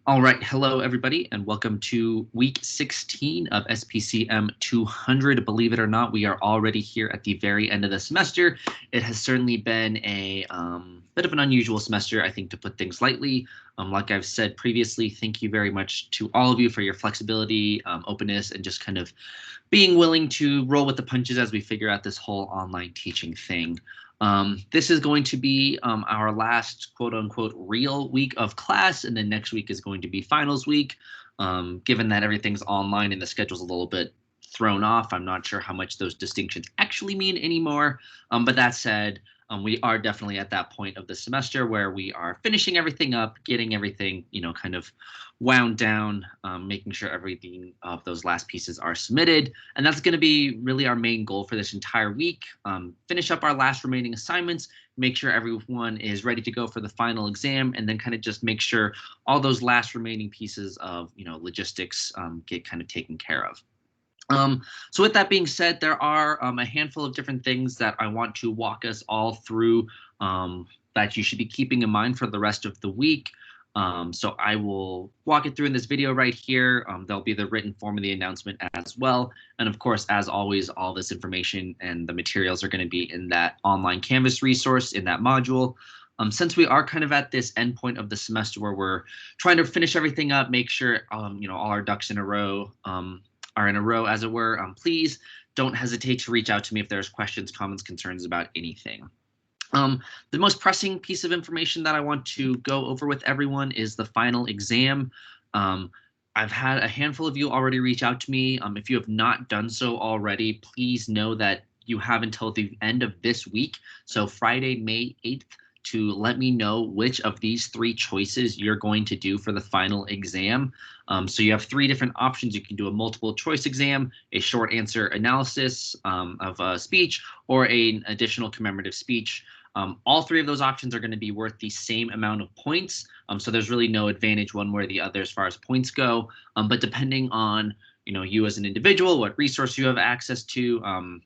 All right, hello everybody, and welcome to week 16 of SPCM 200. Believe it or not, we are already here at the very end of the semester. It has certainly been a bit of an unusual semester, I think, to put things lightly. Like I've said previously, thank you very much to all of you for your flexibility, openness, and just kind of being willing to roll with the punches as we figure out this whole online teaching thing. This is going to be our last quote unquote real week of class, and then next week is going to be finals week. Given that everything's online and the schedule's a little bit thrown off, I'm not sure how much those distinctions actually mean anymore. But that said, we are definitely at that point of the semester where we are finishing everything up, getting everything, kind of wound down, making sure everything of those last pieces are submitted. And that's going to be really our main goal for this entire week. Finish up our last remaining assignments, make sure everyone is ready to go for the final exam, and then kind of just make sure all those last remaining pieces of, logistics get kind of taken care of. So with that being said, there are a handful of different things that I want to walk us all through that you should be keeping in mind for the rest of the week. So I will walk it through in this video right here. There'll be the written form of the announcement as well. And of course, as always, all this information and the materials are going to be in that online Canvas resource in that module. Since we are kind of at this endpoint of the semester where we're trying to finish everything up, make sure all our ducks in a row are in a row, as it were, please don't hesitate to reach out to me if there's questions, comments, concerns about anything. The most pressing piece of information that I want to go over with everyone is the final exam. I've had a handful of you already reach out to me. If you have not done so already, please know that you have until the end of this week, so Friday, May 8th, to let me know which of these three choices you're going to do for the final exam. So you have three different options. You can do a multiple choice exam, a short answer analysis of a speech, or an additional commemorative speech. All three of those options are going to be worth the same amount of points. So there's really no advantage one way or the other as far as points go. But depending on you as an individual, what resource you have access to,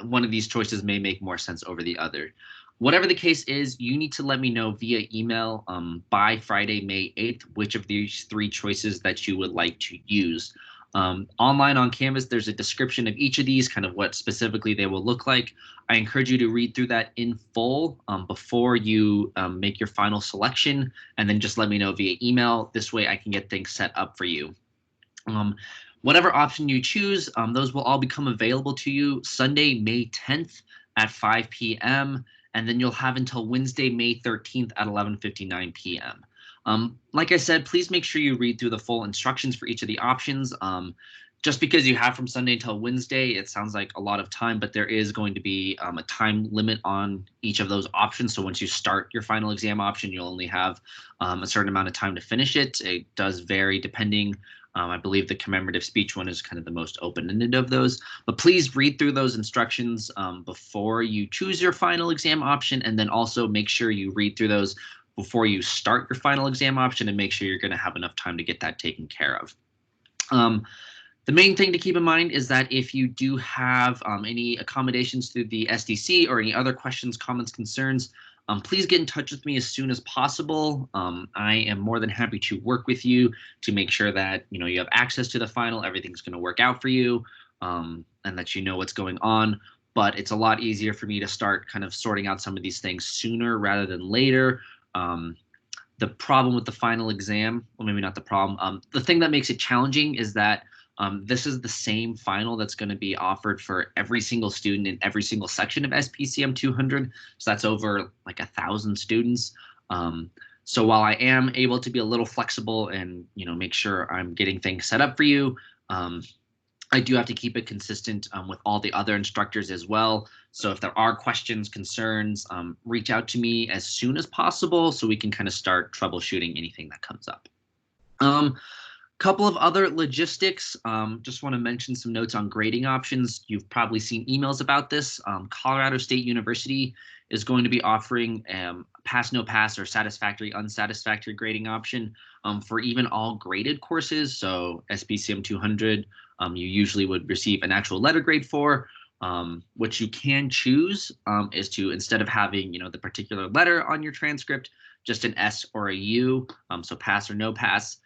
one of these choices may make more sense over the other. Whatever the case is, you need to let me know via email by Friday, May 8th, which of these three choices that you would like to use. Online on Canvas, there's a description of each of these, kind of what specifically they will look like. I encourage you to read through that in full before you make your final selection, and then just let me know via email. This way I can get things set up for you. Whatever option you choose, those will all become available to you Sunday, May 10th at 5 p.m., and then you'll have until Wednesday, May 13th at 11:59 p.m. Like I said, please make sure you read through the full instructions for each of the options. Just because you have from Sunday until Wednesday, it sounds like a lot of time, but there is going to be a time limit on each of those options. So once you start your final exam option, you'll only have a certain amount of time to finish it. It does vary depending. I believe the commemorative speech one is kind of the most open-ended of those, but please read through those instructions before you choose your final exam option, and then also make sure you read through those before you start your final exam option and make sure you're going to have enough time to get that taken care of. The main thing to keep in mind is that if you do have any accommodations through the SDC or any other questions, comments, concerns, please get in touch with me as soon as possible. I am more than happy to work with you to make sure that you have access to the final, everything's going to work out for you, and that you know what's going on. But it's a lot easier for me to start kind of sorting out some of these things sooner rather than later. The problem with the final exam, well, maybe not the problem, the thing that makes it challenging is that this is the same final that's going to be offered for every single student in every single section of SPCM 200. So that's over like 1,000 students. So while I am able to be a little flexible and make sure I'm getting things set up for you, I do have to keep it consistent with all the other instructors as well. So if there are questions, concerns, reach out to me as soon as possible so we can kind of start troubleshooting anything that comes up. Couple of other logistics. Just want to mention some notes on grading options. You've probably seen emails about this. Colorado State University is going to be offering pass, no pass, or satisfactory, unsatisfactory grading option for even all graded courses. So SPCM 200, you usually would receive an actual letter grade for. What you can choose is to, instead of having the particular letter on your transcript, just an S or a U, so pass or no pass.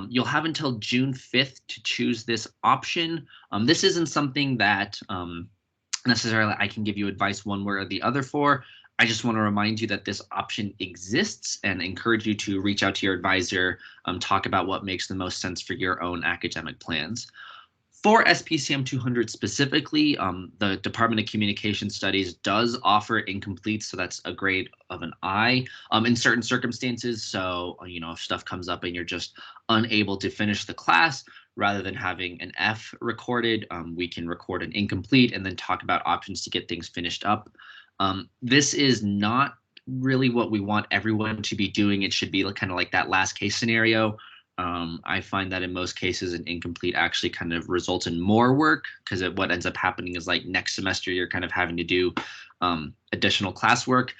You'll have until June 5th to choose this option. This isn't something that necessarily I can give you advice one way or the other for. I just want to remind you that this option exists and encourage you to reach out to your advisor, talk about what makes the most sense for your own academic plans. For SPCM 200 specifically, the Department of Communication Studies does offer incomplete, so that's a grade of an I in certain circumstances. So, if stuff comes up and you're just unable to finish the class, rather than having an F recorded, we can record an incomplete and then talk about options to get things finished up. This is not really what we want everyone to be doing. It should be kind of like that last case scenario. I find that in most cases, an incomplete actually kind of results in more work, because what ends up happening is like next semester, you're kind of having to do additional classwork.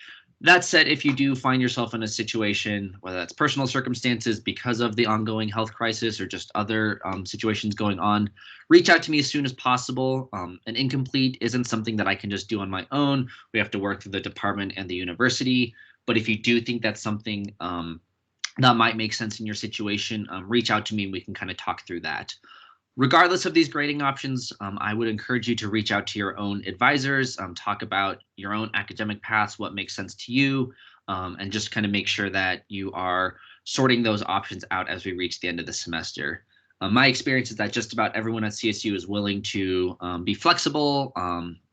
That said, if you do find yourself in a situation, whether that's personal circumstances because of the ongoing health crisis or just other situations going on, reach out to me as soon as possible. An incomplete isn't something that I can just do on my own. We have to work through the department and the university. But if you do think that's something that might make sense in your situation, reach out to me and we can kind of talk through that. Regardless of these grading options, I would encourage you to reach out to your own advisors, talk about your own academic paths, what makes sense to you, and just kind of make sure that you are sorting those options out as we reach the end of the semester. My experience is that just about everyone at CSU is willing to be flexible,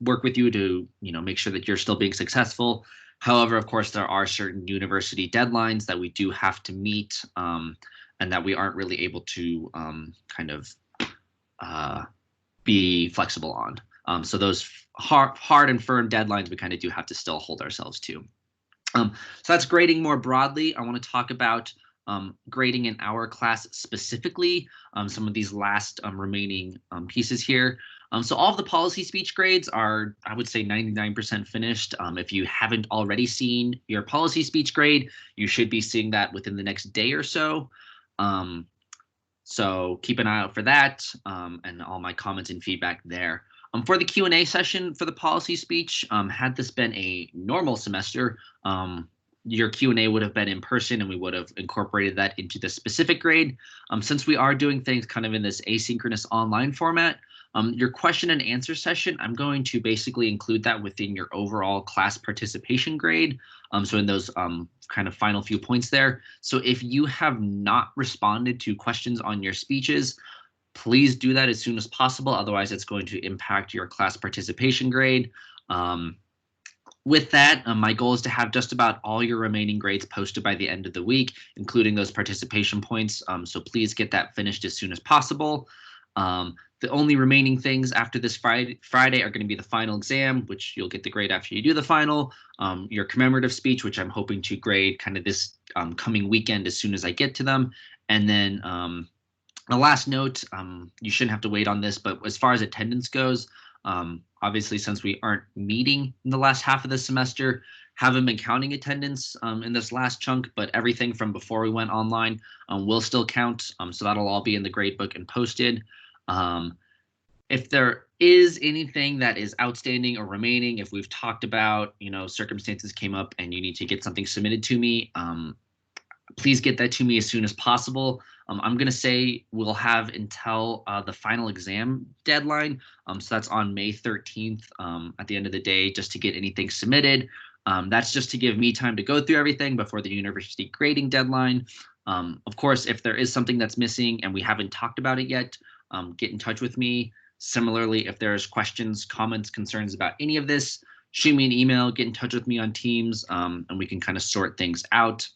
work with you to make sure that you're still being successful. However, of course, there are certain university deadlines that we do have to meet, and that we aren't really able to kind of be flexible on. So those hard and firm deadlines we kind of do have to still hold ourselves to. So that's grading more broadly. I want to talk about grading in our class specifically, some of these last remaining pieces here. So all of the policy speech grades are, I would say, 99% finished. If you haven't already seen your policy speech grade, you should be seeing that within the next day or so. So keep an eye out for that, and all my comments and feedback there. For the Q&A session for the policy speech, had this been a normal semester, your Q&A would have been in person and we would have incorporated that into the specific grade. Since we are doing things kind of in this asynchronous online format, your question and answer session, I'm going to basically include that within your overall class participation grade. So in those kind of final few points there. So if you have not responded to questions on your speeches, please do that as soon as possible. Otherwise, it's going to impact your class participation grade. With that, my goal is to have just about all your remaining grades posted by the end of the week, including those participation points. So please get that finished as soon as possible. The only remaining things after this Friday are going to be the final exam, which you'll get the grade after you do the final, your commemorative speech, which I'm hoping to grade kind of this coming weekend as soon as I get to them. And then the last note, you shouldn't have to wait on this, but as far as attendance goes, obviously, since we aren't meeting in the last half of the semester, haven't been counting attendance in this last chunk, but everything from before we went online will still count. So that'll all be in the gradebook and posted. If there is anything that is outstanding or remaining, if we've talked about, circumstances came up and you need to get something submitted to me, please get that to me as soon as possible. I'm going to say we'll have until the final exam deadline. So that's on May 13th at the end of the day, just to get anything submitted. That's just to give me time to go through everything before the university grading deadline. Of course, if there is something that's missing and we haven't talked about it yet, get in touch with me. Similarly, if there's questions, comments, concerns about any of this, shoot me an email, get in touch with me on Teams, and we can kind of sort things out.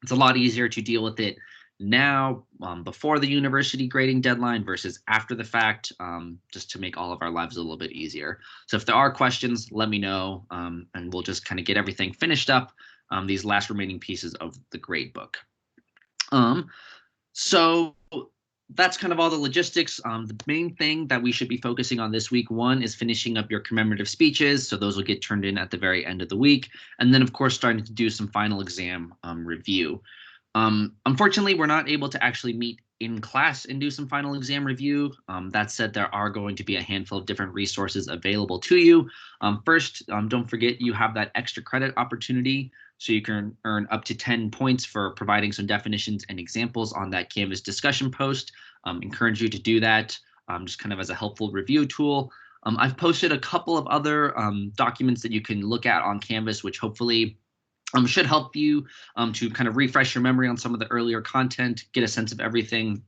It's a lot easier to deal with it now before the university grading deadline versus after the fact, just to make all of our lives a little bit easier. So if there are questions, let me know, and we'll just kind of get everything finished up, these last remaining pieces of the grade book. So that's kind of all the logistics. The main thing that we should be focusing on this week, one, is finishing up your commemorative speeches. So those will get turned in at the very end of the week. And then, of course, starting to do some final exam review. Unfortunately, we're not able to actually meet in class and do some final exam review. That said, there are going to be a handful of different resources available to you. First, don't forget you have that extra credit opportunity, so you can earn up to 10 points for providing some definitions and examples on that Canvas discussion post. Encourage you to do that just kind of as a helpful review tool. I've posted a couple of other documents that you can look at on Canvas, which hopefully should help you to kind of refresh your memory on some of the earlier content, get a sense of everything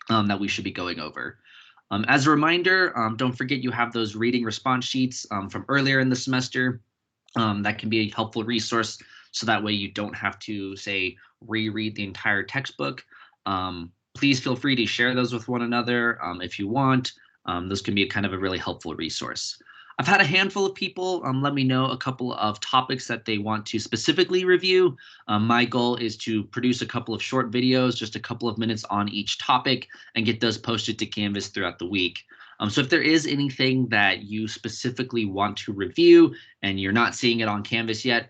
that we should be going over. As a reminder, don't forget you have those reading response sheets from earlier in the semester. That can be a helpful resource, so that way you don't have to, say, reread the entire textbook. Please feel free to share those with one another if you want. Those can be kind of a really helpful resource. I've had a handful of people let me know a couple of topics that they want to specifically review. My goal is to produce a couple of short videos, just a couple of minutes on each topic, and get those posted to Canvas throughout the week. So if there is anything that you specifically want to review and you're not seeing it on Canvas yet,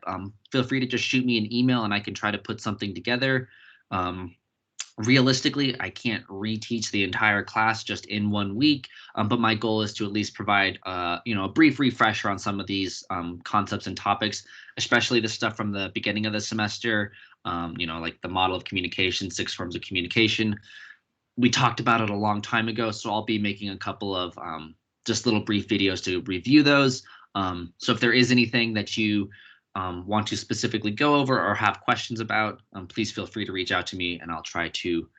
feel free to just shoot me an email and I can try to put something together. Realistically, I can't reteach the entire class just in 1 week, but my goal is to at least provide a brief refresher on some of these concepts and topics, especially the stuff from the beginning of the semester, like the model of communication, 6 forms of communication. We talked about it a long time ago, so I'll be making a couple of just little brief videos to review those. So if there is anything that you want to specifically go over or have questions about, please feel free to reach out to me and I'll try to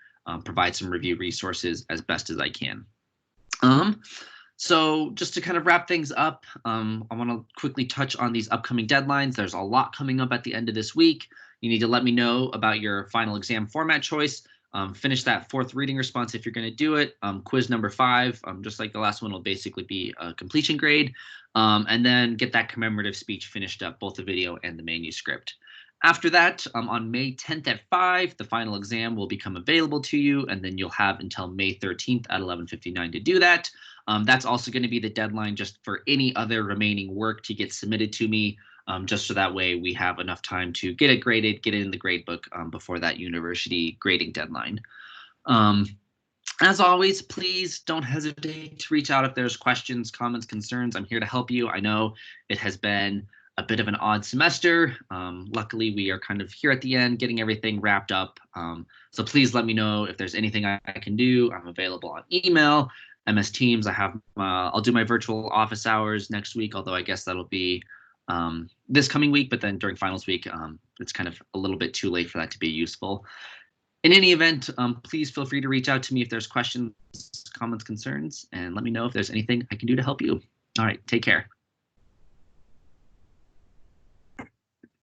provide some review resources as best as I can. So just to kind of wrap things up, I want to quickly touch on these upcoming deadlines. There's a lot coming up at the end of this week. You need to let me know about your final exam format choice. Finish that 4th reading response if you're going to do it. Quiz number 5, just like the last one, will basically be a completion grade. And then get that commemorative speech finished up, both the video and the manuscript. After that, on May 10th at 5, the final exam will become available to you, and then you'll have until May 13th at 11:59 to do that. That's also going to be the deadline just for any other remaining work to get submitted to me, just so that way we have enough time to get it graded, get it in the gradebook before that university grading deadline. As always, please don't hesitate to reach out if there's questions, comments, concerns. I'm here to help you. I know it has been a bit of an odd semester. Luckily, we are kind of here at the end, getting everything wrapped up. So please let me know if there's anything I can do. I'm available on email, MS Teams. I'll do my virtual office hours next week, although I guess that'll be this coming week. But then during finals week, it's kind of a little bit too late for that to be useful. In any event, please feel free to reach out to me if there's questions, comments, concerns, and let me know if there's anything I can do to help you. All right, take care.